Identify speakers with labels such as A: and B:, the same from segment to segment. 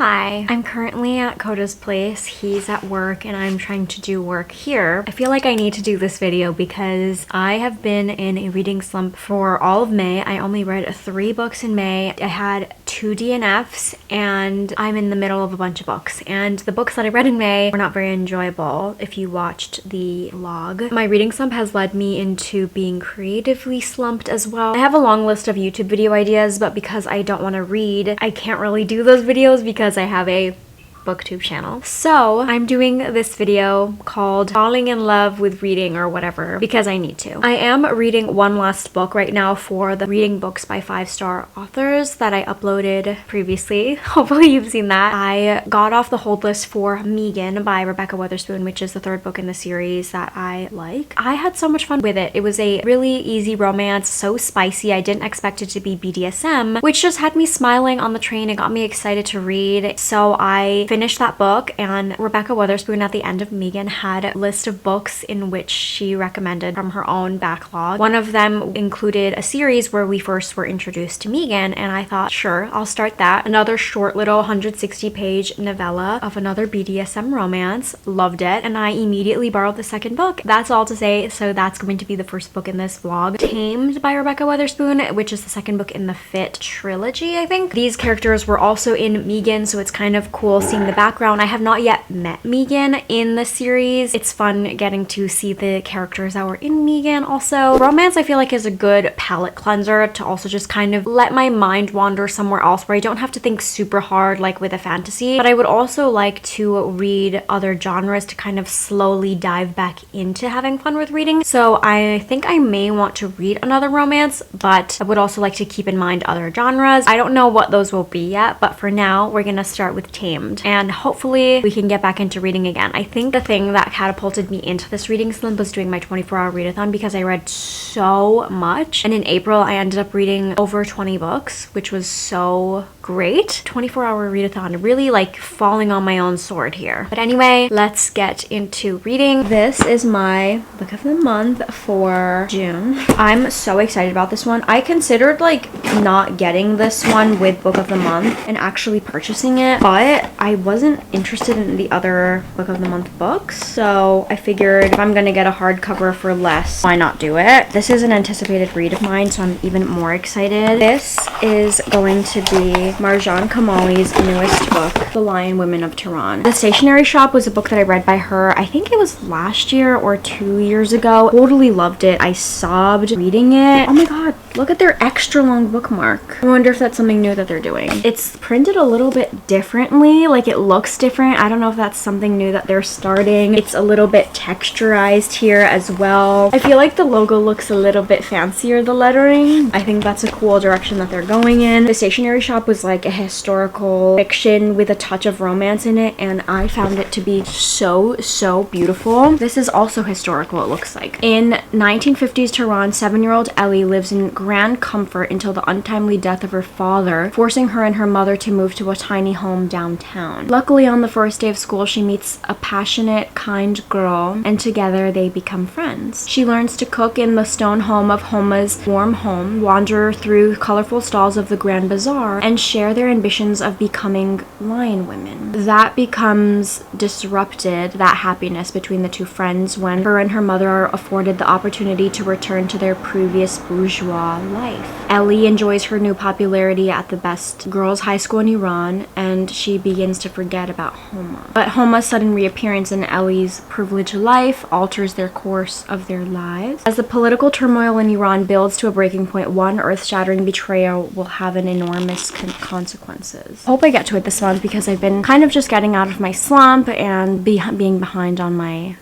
A: Hi, I'm currently at Coda's place. He's at work and I'm trying to do work here. I feel like I need to do this video because I have been in a reading slump for all of May. I only read 3 books in May. I had 2 DNFs and I'm in the middle of a bunch of books. And the books that I read in May were not very enjoyable if you watched the vlog. My reading slump has led me into being creatively slumped as well. I have a long list of YouTube video ideas, but because I don't want to read, I can't really do those videos because I have a booktube channel. So I'm doing this video called Falling in Love with Reading or whatever because I need to. I am reading one last book right now for the reading books by 5-star authors that I uploaded previously. Hopefully you've seen that. I got off the hold list for Meegan by Rebekah Weatherspoon, which is the 3rd book in the series that I like. I had so much fun with it. It was a really easy romance, so spicy. I didn't expect it to be BDSM, which just had me smiling on the train and got me excited to read. So I finished that book, and Rebekah Weatherspoon at the end of Meegan had a list of books in which she recommended from her own backlog. One of them included a series where we first were introduced to Meegan, and I thought, sure, I'll start that. Another short little 160-page novella of another BDSM romance. Loved it, and I immediately borrowed the 2nd book. That's all to say, so that's going to be the 1st book in this vlog. Tamed by Rebekah Weatherspoon, which is the 2nd book in the Fit trilogy, I think. These characters were also in Meegan, so it's kind of cool seeing the background. I have not yet met Meegan in the series. It's fun getting to see the characters that were in Meegan also. Romance I feel like is a good palate cleanser to also just kind of let my mind wander somewhere else where I don't have to think super hard like with a fantasy, but I would also like to read other genres to kind of slowly dive back into having fun with reading. So I think I may want to read another romance, but I would also like to keep in mind other genres. I don't know what those will be yet, but for now we're gonna start with Tamed. And hopefully we can get back into reading again. I think the thing that catapulted me into this reading slump was doing my 24-hour readathon because I read so much. And in April, I ended up reading over 20 books, which was so great. 24-hour readathon, really like falling on my own sword here. But anyway, let's get into reading. This is my book of the month for June. I'm so excited about this one. I considered like not getting this one with book of the month and actually purchasing it, but I wasn't interested in the other book of the month books, so I figured if I'm gonna get a hardcover for less, why not do it? This is an anticipated read of mine, so I'm even more excited. This is going to be Marjan Kamali's newest book, The Lion Women of Tehran. The Stationery Shop was a book that I read by her, I think it was last year or 2 years ago. Totally loved it. I sobbed reading it. Oh my god, look at their extra long bookmark. I wonder if that's something new that they're doing. It's printed a little bit differently, like it looks different. I don't know if that's something new that they're starting. It's a little bit texturized here as well. I feel like the logo looks a little bit fancier, the lettering. I think that's a cool direction that they're going in. The Stationery Shop was like a historical fiction with a touch of romance in it, and I found it to be so beautiful. This is also historical, it looks like. In 1950s Tehran, 7-year-old Ellie lives in grand comfort until the untimely death of her father, forcing her and her mother to move to a tiny home downtown. Luckily, on the first day of school, she meets a passionate, kind girl, and together they become friends. She learns to cook in the stone home of Homa's warm home, wander through colorful stalls of the Grand Bazaar, and share their ambitions of becoming lion women. That becomes disrupted, that happiness between the two friends, when her and her mother are afforded the opportunity to return to their previous bourgeois life. Ellie enjoys her new popularity at the best girls' high school in Iran, and she begins to forget about Homa. But Homa's sudden reappearance in Ellie's privileged life alters their course of their lives. As the political turmoil in Iran builds to a breaking point, one earth-shattering betrayal will have an enormous consequences. Hope I get to it this month because I've been kind of just getting out of my slump and being behind on my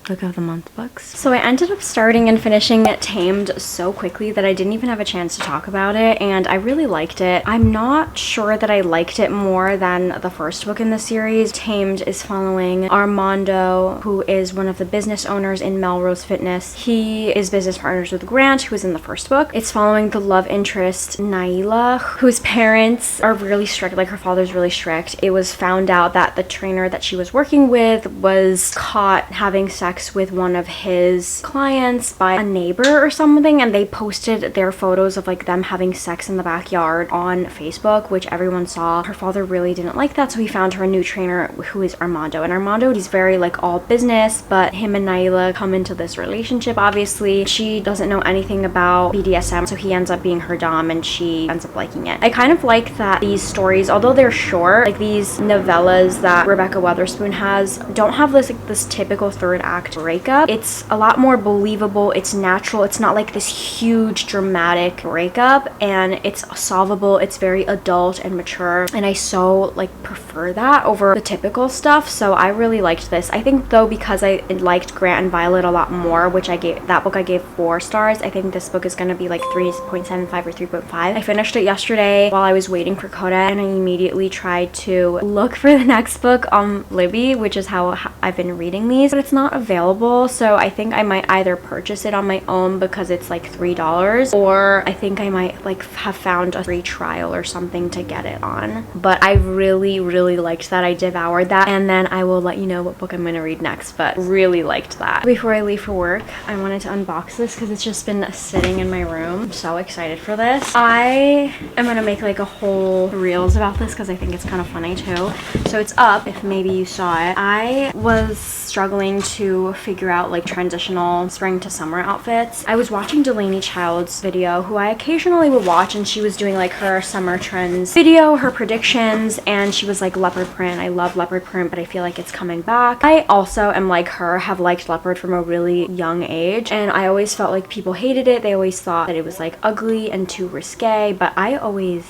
A: book of the month books. So I ended up starting and finishing Tamed so quickly that I didn't even have a chance to talk about it, and I really liked it. I'm not sure that I liked it more than the 1st book in the series. Tamed is following Armando, who is one of the business owners in Melrose Fitness. He is business partners with Grant, who was in the 1st book. It's following the love interest Naila, whose parents are really strict, like her father's really strict. It was found out that the trainer that she was working with was caught having sex sex with one of his clients by a neighbor or something, and they posted their photos of like them having sex in the backyard on Facebook, which everyone saw. Her father really didn't like that, so he found her a new trainer who is Armando. And Armando, he's very like all business, but him and Naila come into this relationship. Obviously, she doesn't know anything about BDSM, so he ends up being her dom and she ends up liking it. I kind of like that these stories, although they're short, like these novellas that Rebekah Weatherspoon has, don't have this like this typical third act breakup. It's a lot more believable, it's natural, it's not like this huge dramatic breakup, and it's solvable, it's very adult and mature, and I so like prefer that over the typical stuff. So I really liked this. I think though, because I liked Grant and Violet a lot more, which I gave that book, I gave 4 stars, I think this book is going to be like 3.75 or 3.5. I finished it yesterday while I was waiting for Coda, and I immediately tried to look for the next book on Libby, which is how I've been reading these, but it's not available. So I think I might either purchase it on my own because it's like $3, or I think I might like have found a free trial or something to get it on. But I really liked that. I devoured that, and then I will let you know what book I'm going to read next, but really liked that. Before I leave for work, I wanted to unbox this because it's just been sitting in my room. I'm so excited for this. I am going to make like a whole reels about this because I think it's kind of funny too. So it's up if maybe you saw it. I was struggling to figure out like transitional spring to summer outfits. I was watching Delaney Child's video, who I occasionally would watch, and she was doing like her summer trends video, her predictions, and she was like leopard print. I love leopard print, but I feel like it's coming back. I also am like her, have liked leopard from a really young age, and I always felt like people hated it. They always thought that it was like ugly and too risque, but I always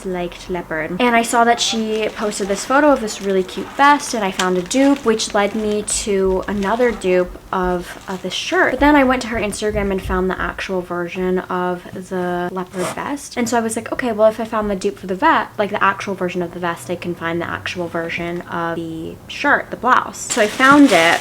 A: liked leopard. And I saw that she posted this photo of this really cute vest, and I found a dupe, which led me to another dupe of this shirt. But then I went to her Instagram and found the actual version of the leopard vest, and so I was like, okay, well, if I found the dupe for the vest, like the actual version of the vest, I can find the actual version of the shirt, the blouse. So I found it,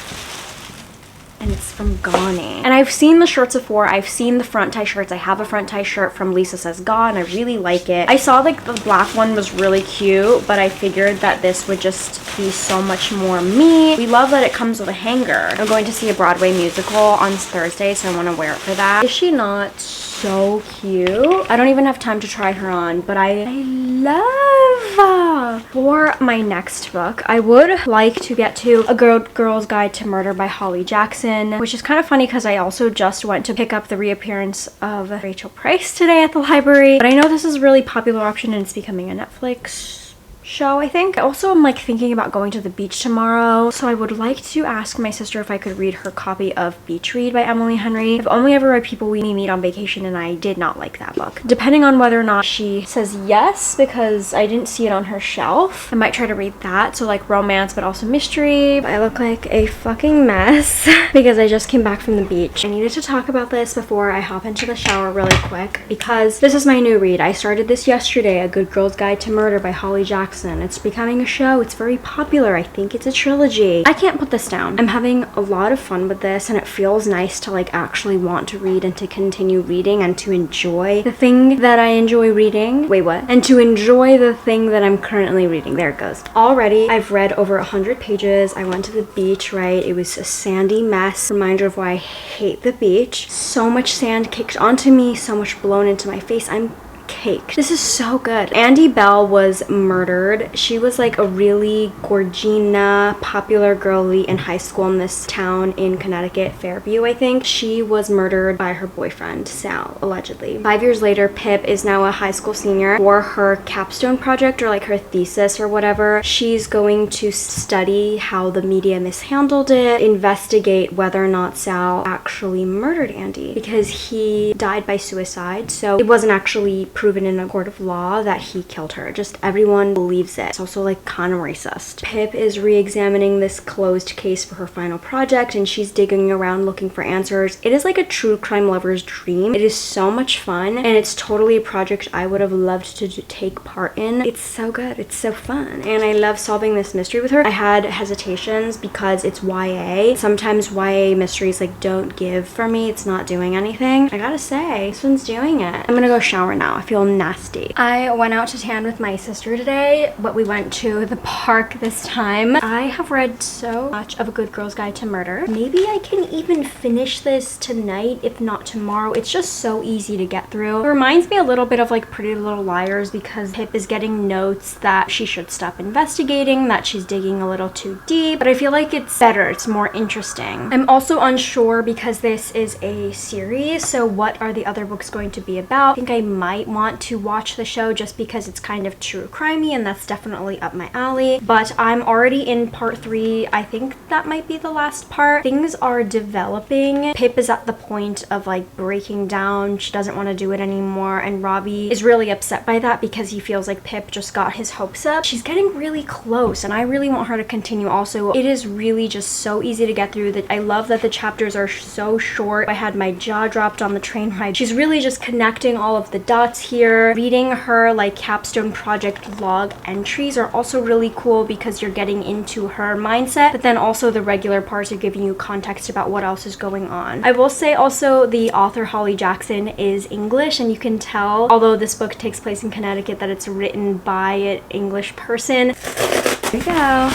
A: and it's from Ghani. And I've seen the shirts before. I've seen the front tie shirts. I have a front tie shirt from Lisa Says Gah, and I really like it. I saw like the black one was really cute, but I figured that this would just be so much more me. We love that it comes with a hanger. I'm going to see a Broadway musical on Thursday, so I want to wear it for that. Is she not so cute? I don't even have time to try her on, but I love her. For my next book, I would like to get to A Girl's Guide to Murder by Holly Jackson, which is kind of funny because I also just went to pick up the reappearance of Rachel Price today at the library. But I know this is a really popular option, and it's becoming a Netflix show, I think. I also am like thinking about going to the beach tomorrow, so I would like to ask my sister if I could read her copy of Beach Read by Emily Henry. I've only ever read People We Meet on Vacation, and I did not like that book. Depending on whether or not she says yes, because I didn't see it on her shelf, I might try to read that. So like romance, but also mystery. I look like a fucking mess because I just came back from the beach. I needed to talk about this before I hop into the shower really quick, because this is my new read. I started this yesterday, A Good Girl's Guide to Murder by Holly Jackson. It's becoming a show. It's very popular. I think it's a trilogy. I can't put this down. I'm having a lot of fun with this, and it feels nice to like actually want to read and to continue reading and to enjoy the thing that I enjoy reading. Wait, what? And to enjoy the thing that I'm currently reading. There it goes. Already, I've read over 100 pages. I went to the beach, right? It was a sandy mess. Reminder of why I hate the beach. So much sand kicked onto me, so much blown into my face. I'm cake. This is so good. Andy Bell was murdered. She was like a really gorgina, popular girly in high school in this town in Connecticut, Fairview, I think. She was murdered by her boyfriend, Sal, allegedly. 5 years later, Pip is now a high school senior. For her capstone project, or like her thesis or whatever, she's going to study how the media mishandled it, investigate whether or not Sal actually murdered Andy, because he died by suicide. So it wasn't actually proven in a court of law that he killed her. Just everyone believes it. It's also like kind of racist. Pip is re-examining this closed case for her final project, and she's digging around looking for answers. It is like a true crime lover's dream. It is so much fun, and it's totally a project I would have loved to take part in. It's so good. It's so fun, and I love solving this mystery with her. I had hesitations because it's YA. Sometimes YA mysteries like don't give for me. It's not doing anything. I gotta say, this one's doing it. I'm gonna go shower now. feel nasty. I went out to tan with my sister today, but we went to the park this time. I have read so much of A Good Girl's Guide to Murder. Maybe I can even finish this tonight, if not tomorrow. It's just so easy to get through. It reminds me a little bit of like Pretty Little Liars because Pip is getting notes that she should stop investigating, that she's digging a little too deep, but I feel like it's better. It's more interesting. I'm also unsure because this is a series, so what are the other books going to be about? I think I might want to watch the show just because it's kind of true crimey and that's definitely up my alley, but I'm already in part 3. I think that might be the last part. Things are developing. Pip is at the point of like breaking down. She doesn't want to do it anymore, and Robbie is really upset by that because he feels like Pip just got his hopes up. She's getting really close and I really want her to continue. Also, it is really just so easy to get through. That I love that the chapters are so short. I had my jaw dropped on the train ride. She's really just connecting all of the dots here. Reading her like capstone project log entries are also really cool because you're getting into her mindset, but then also the regular parts are giving you context about what else is going on. I will say also the author Holly Jackson is English, and you can tell, although this book takes place in Connecticut, that it's written by an English person. Here we go.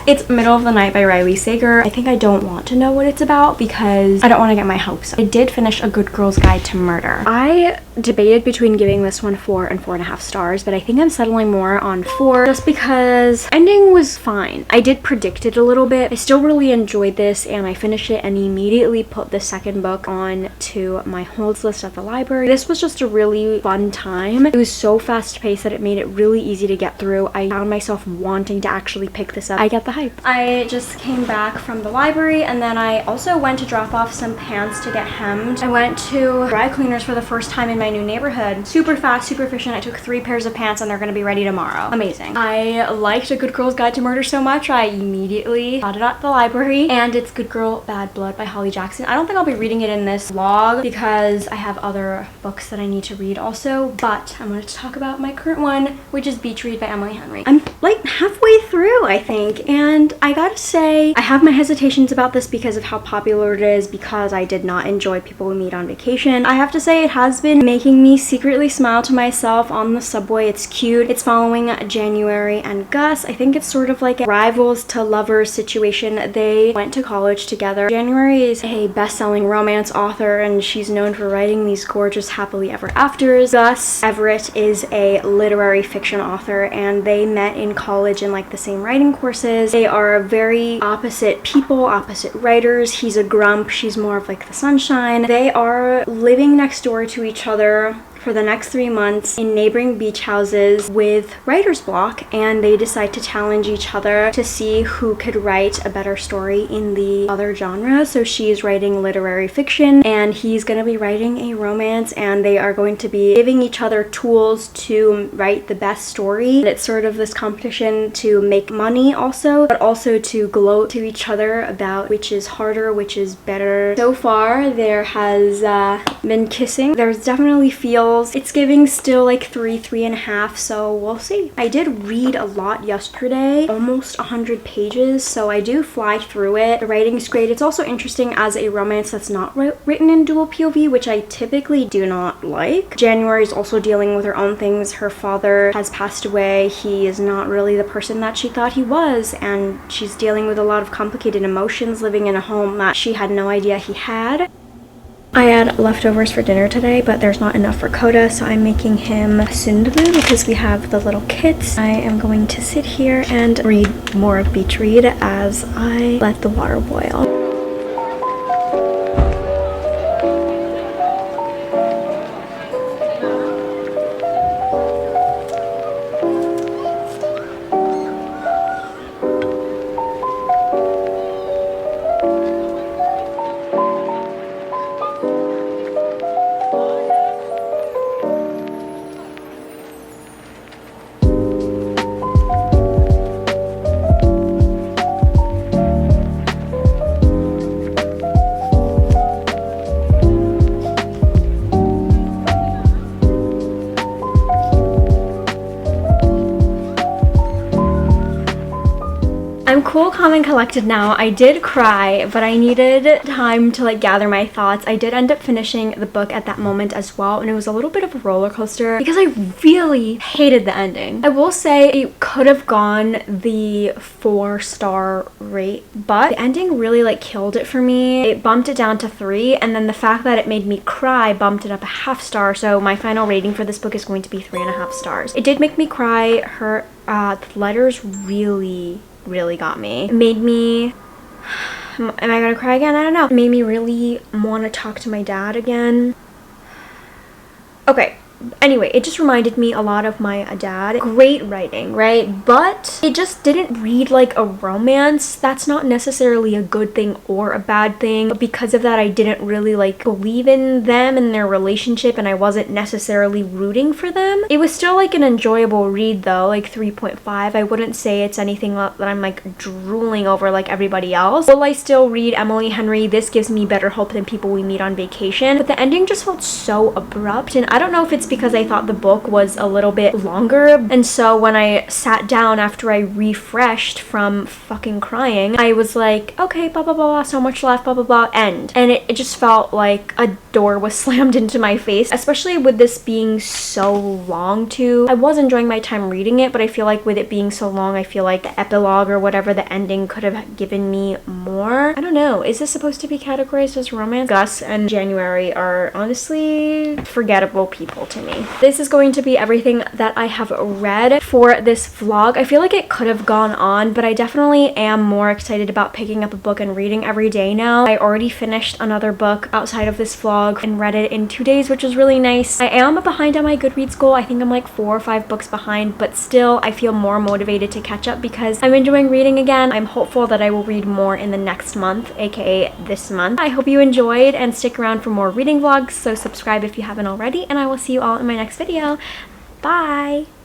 A: It's Middle of the Night by Riley Sager. I think I don't want to know what it's about because I don't want to get my hopes up. I did finish A Good Girl's Guide to Murder. I debated between giving this one 4 and 4.5 stars, but I think I'm settling more on 4 just because ending was fine. I did predict it a little bit. I still really enjoyed this and I finished it and immediately put the second book on to my holds list at the library. This was just a really fun time. It was so fast paced that it made it really easy to get through. I found myself wanting to actually pick this up. I get the hype. I just came back from the library and then I also went to drop off some pants to get hemmed. I went to dry cleaners for the first time in my new neighborhood. Super fast, super efficient. I took 3 pairs of pants and they're gonna be ready tomorrow. Amazing. I liked A Good Girl's Guide to Murder so much I immediately got it at the library, and it's Good Girl Bad Blood by Holly Jackson. I don't think I'll be reading it in this vlog because I have other books that I need to read also, but I'm going to talk about my current one, which is Beach Read by Emily Henry. I'm like halfway through, I think, and I gotta say I have my hesitations about this because of how popular it is, because I did not enjoy People We Meet on Vacation. I have to say it has been making me secretly smile to myself on the subway. It's cute. It's following January and Gus. I think it's sort of like a rivals to lovers situation. They went to college together. January is a best-selling romance author and she's known for writing these gorgeous happily ever afters. Gus Everett is a literary fiction author and they met in college in like the same writing courses. They are very opposite people, opposite writers. He's a grump, she's more of like the sunshine. They are living next door to each other for the next 3 months in neighboring beach houses with writer's block, and they decide to challenge each other to see who could write a better story in the other genre. So she's writing literary fiction and he's going to be writing a romance, and they are going to be giving each other tools to write the best story. And it's sort of this competition to make money also, but also to gloat to each other about which is harder, which is better. So far there has been kissing. There's definitely feels. It's giving still like 3.5, so we'll see. I did read a lot yesterday, almost 100 pages, so I do fly through it. The writing is great. It's also interesting as a romance that's not written in dual POV, which I typically do not like. January is also dealing with her own things. Her father has passed away. He is not really the person that she thought he was, and she's dealing with a lot of complicated emotions, living in a home that she had no idea he had. I had leftovers for dinner today, but there's not enough for Coda, so I'm making him sundae because we have the little kits. I am going to sit here and read more of Beach Read as I let the water boil. cool, calm, and collected now. I did cry, but I needed time to like gather my thoughts. I did end up finishing the book at that moment as well, and it was a little bit of a roller coaster because I really hated the ending. I will say it could have gone the 4-star rate, but the ending really like killed it for me. It bumped it down to 3, and then the fact that it made me cry bumped it up a half star, so my final rating for this book is going to be 3.5 stars. It did make me cry. Her the letters really got me. It made me, am I gonna cry again? I don't know. It made me really want to talk to my dad again. Okay. Anyway, it just reminded me a lot of my dad. Great writing, right? But it just didn't read like a romance. That's not necessarily a good thing or a bad thing. But because of that, I didn't really like believe in them and their relationship, and I wasn't necessarily rooting for them. It was still like an enjoyable read though, like 3.5. I wouldn't say it's anything that I'm like drooling over like everybody else. Will I still read Emily Henry? This gives me better hope than People We Meet on Vacation. But the ending just felt so abrupt, and I don't know if it's because I thought the book was a little bit longer, and so when I sat down after I refreshed from fucking crying, I was like, okay, blah blah blah, so much left, blah blah blah, end. And it just felt like a door was slammed into my face, especially with this being so long too. I was enjoying my time reading it, but I feel like with it being so long, I feel like the epilogue or whatever, the ending could have given me more. I don't know, is this supposed to be categorized as romance? Gus and January are honestly forgettable people to me. This is going to be everything that I have read for this vlog. I feel like it could have gone on, but I definitely am more excited about picking up a book and reading every day now. I already finished another book outside of this vlog and read it in 2 days, which is really nice. I am behind on my Goodreads goal. I think I'm like 4 or 5 books behind, but still I feel more motivated to catch up because I'm enjoying reading again. I'm hopeful that I will read more in the next month, aka this month. I hope you enjoyed and stick around for more reading vlogs, so subscribe if you haven't already, and I will see you all in my next video. Bye!